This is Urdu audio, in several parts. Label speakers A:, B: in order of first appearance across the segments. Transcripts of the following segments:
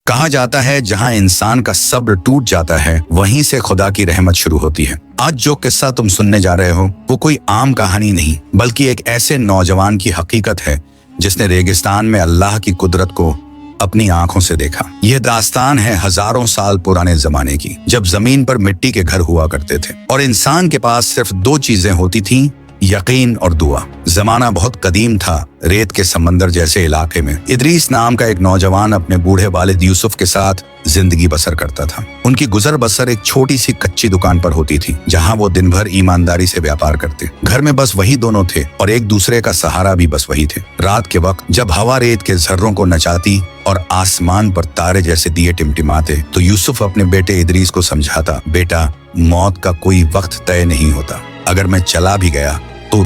A: کہا جاتا ہے جہاں انسان کا صبر ٹوٹ جاتا ہے وہیں سے خدا کی رحمت شروع ہوتی ہے۔ آج جو قصہ تم سننے جا رہے ہو وہ کوئی عام کہانی نہیں بلکہ ایک ایسے نوجوان کی حقیقت ہے جس نے ریگستان میں اللہ کی قدرت کو اپنی آنکھوں سے دیکھا۔ یہ داستان ہے ہزاروں سال پرانے زمانے کی، جب زمین پر مٹی کے گھر ہوا کرتے تھے اور انسان کے پاس صرف دو چیزیں ہوتی تھیں، یقین اور دعا۔ زمانہ بہت قدیم تھا، ریت کے سمندر جیسے علاقے میں ادریس نام کا ایک نوجوان اپنے بوڑھے والد یوسف کے ساتھ زندگی بسر کرتا تھا۔ ان کی گزر بسر ایک چھوٹی سی کچی دکان پر ہوتی تھی جہاں وہ دن بھر ایمانداری سے ویاپار کرتے۔ گھر میں بس وہی دونوں تھے اور ایک دوسرے کا سہارا بھی بس وہی تھے۔ رات کے وقت جب ہوا ریت کے ذروں کو نچاتی اور آسمان پر تارے جیسے دیے ٹمٹماتے تو یوسف اپنے بیٹے ادریس کو سمجھاتا، بیٹا موت کا کوئی وقت طے نہیں ہوتا، اگر میں چلا بھی گیا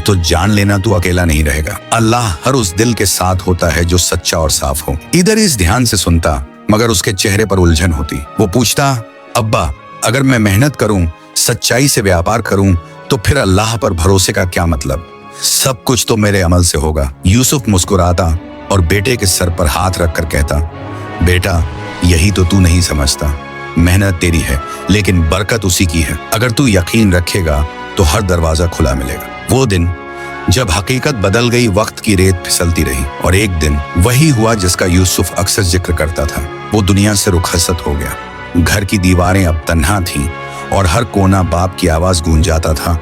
A: تو جان لینا تو اکیلا نہیں رہے گا، اللہ ہر اس دل کے ساتھ ہوتا ہے جو سچا اور صاف ہو۔ ادریس دھیان سے سنتا مگر اس کے چہرے پر الجھن ہوتی۔ وہ پوچھتا، ابا اگر میں محنت کروں، سچائی سے ویاپار کروں تو پھر اللہ پر بھروسے کا کیا مطلب؟ سب کچھ تو میرے عمل سے ہوگا۔ یوسف مسکراتا اور بیٹے کے سر پر ہاتھ رکھ کر کہتا، بیٹا یہی تو نہیں سمجھتا، محنت تیری ہے لیکن برکت اسی کی ہے، اگر تو یقین رکھے گا تو ہر دروازہ کھلا ملے گا۔ وہ دن جب حقیقت بدل گئی، وقت کی ریت پھسلتی رہی اور ایک دن وہی ہوا جس کا یوسف اکثر ذکر کرتا تھا۔ وہ دنیا سے رخصت ہو گیا، گھر کی دیواریں اب تنہا تھیں اور ہر کونا باپ کی آواز گونجاتا تھا،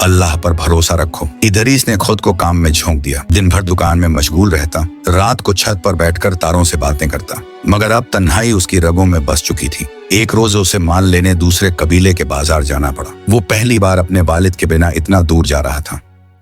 A: اللہ پر بھروسہ رکھو۔ ادریس نے خود کو کام میں جھونک دیا، دن بھر دکان میں مشغول رہتا، رات کو چھت پر بیٹھ کر تاروں سے باتیں کرتا، مگر اب تنہائی اس کی رگوں میں بس چکی تھی۔ ایک روز اسے مال لینے دوسرے قبیلے کے بازار جانا پڑا۔ وہ پہلی بار اپنے والد کے بنا اتنا دور جا رہا تھا،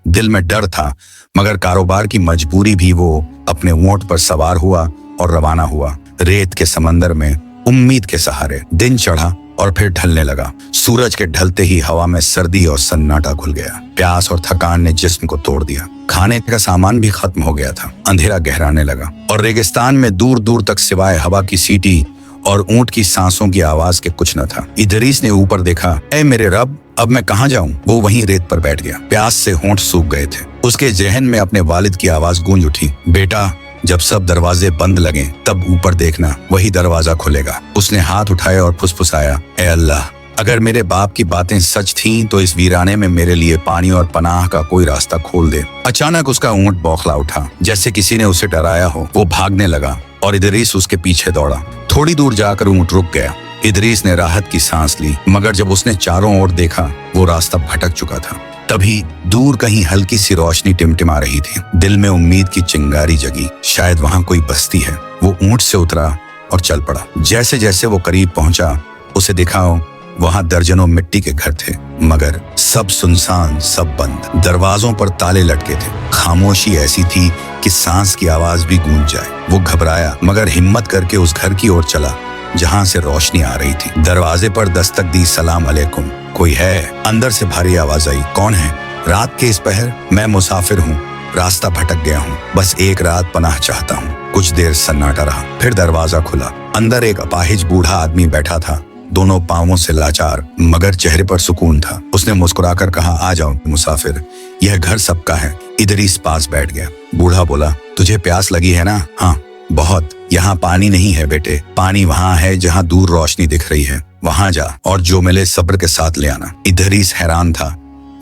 A: دل میں ڈر تھا مگر کاروبار کی مجبوری بھی۔ وہ اپنے اونٹ پر سوار ہوا اور روانہ ہوا، ریت کے سمندر میں امید کے سہارے۔ دن چڑھا اور پھر ڈھلنے لگا، سورج کے ڈھلتے ہی ہوا میں سردی اور سناٹا گھل گیا۔ پیاس اور تھکان نے جسم کو توڑ دیا، کھانے کا سامان بھی ختم ہو گیا تھا۔ اندھیرا گہرانے لگا اور ریگستان میں دور دور تک سوائے ہوا کی سیٹی اور اونٹ کی سانسوں کی آواز کے کچھ نہ تھا۔ ادریس نے اوپر دیکھا، اے میرے رب اب میں کہاں جاؤں؟ وہ وہیں ریت پر بیٹھ گیا، پیاس سے ہونٹ سوکھ گئے تھے۔ اس کے ذہن میں اپنے والد کی آواز گونج اٹھی، بیٹا جب سب دروازے بند لگیں تب اوپر دیکھنا، وہی دروازہ کھلے گا۔ اس نے ہاتھ اٹھائے اور پھسپھسایا، اے اللہ اگر میرے باپ کی باتیں سچ تھیں تو اس ویرانے میں میرے لیے پانی اور پناہ کا کوئی راستہ کھول دے۔ اچانک اس کا اونٹ بوکھلا اٹھا جیسے کسی نے اسے ڈرایا ہو۔ وہ بھاگنے لگا اور ادریس اس کے پیچھے دوڑا۔ تھوڑی دور جا کر اونٹ رک گیا۔ ادریس نے راحت کی سانس لی مگر جب اس نے چاروں اور دیکھا وہ راستہ بھٹک چکا تھا۔ تبھی دور کہیں ہلکی سی روشنی ٹمٹما رہی تھی، دل میں امید کی چنگاری جگی، شاید وہاں کوئی بستی ہے۔ وہ اونٹ سے اترا اور چل پڑا۔ جیسے جیسے وہ قریب پہنچا اسے دکھاؤ وہاں درجنوں مٹی کے گھر تھے مگر سب سنسان، سب بند، دروازوں پر تالے لٹکے تھے۔ خاموشی ایسی تھی کہ سانس کی آواز بھی گونج جائے۔ وہ گھبرایا مگر ہمت کر کے اس گھر کی اور چلا جہاں سے روشنی آ رہی تھی۔ دروازے پر دستک دی، سلام علیکم، کوئی ہے؟ اندر سے بھاری آواز آئی، کون ہے؟ رات کے اس پہر؟ میں مسافر ہوں، راستہ بھٹک گیا ہوں، بس ایک رات پناہ چاہتا ہوں۔ کچھ دیر سناٹا رہا، پھر دروازہ کھلا۔ اندر ایک اپاہج بوڑھا آدمی بیٹھا تھا، دونوں پاؤں سے لاچار مگر چہرے پر سکون تھا۔ اس نے مسکرا کر کہا، آ جاؤ مسافر، یہ گھر سب کا ہے۔ ادریس پاس بیٹھ گیا۔ بوڑھا بولا، تجھے پیاس لگی ہے نا؟ ہاں بہت۔ یہاں پانی نہیں ہے بیٹے، پانی وہاں ہے جہاں دور روشنی دکھ رہی ہے، وہاں جا اور جو ملے صبر کے ساتھ لے آنا۔ ادریس حیران تھا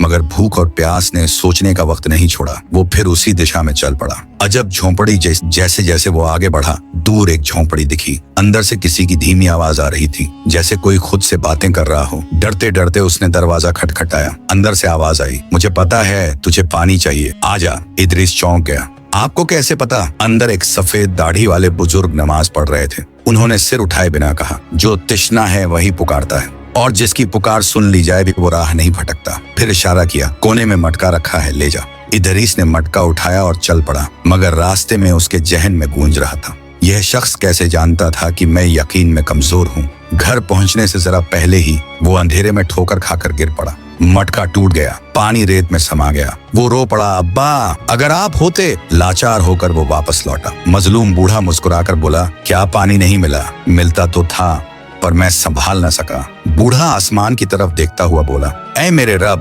A: مگر بھوک اور پیاس نے سوچنے کا وقت نہیں چھوڑا۔ وہ پھر اسی دشا میں چل پڑا۔ عجب جھونپڑی، جیسے جیسے وہ آگے بڑھا دور ایک جھونپڑی دکھی، اندر سے کسی کی دھیمی آواز آ رہی تھی جیسے کوئی خود سے باتیں کر رہا ہو۔ ڈرتے ڈرتے اس نے دروازہ کھٹکھٹایا۔ اندر سے آواز آئی، مجھے پتا ہے تجھے پانی چاہیے، آ جا۔ ادریس چونک گیا، آپ کو کیسے پتا؟ اندر ایک سفید داڑھی والے بزرگ نماز پڑھ رہے تھے۔ انہوں نے سر اٹھائے بنا کہا، جو تشنا ہے وہی پکارتا ہے اور جس کی پکار سن لی جائے بھی وہ راہ نہیں بھٹکتا۔ پھر اشارہ کیا، کونے میں مٹکا رکھا ہے، لے جا۔ ادریس نے مٹکا اٹھایا اور چل پڑا مگر راستے میں اس کے ذہن میں گونج رہا تھا، یہ شخص کیسے جانتا تھا کہ میں یقین میں کمزور ہوں؟ گھر پہنچنے سے ذرا پہلے ہی وہ اندھیرے میں ٹھوکر کھا کر گر پڑا، مٹکا ٹوٹ گیا، پانی ریت میں سما گیا۔ وہ رو پڑا، ابا اگر آپ ہوتے۔ لاچار ہو کر وہ واپس لوٹا۔ مظلوم بوڑھا مسکرا کر بولا، کیا پانی نہیں ملا؟ ملتا تو تھا پر میں سنبھال نہ سکا۔ بوڑھا آسمان کی طرف دیکھتا ہوا بولا، اے میرے رب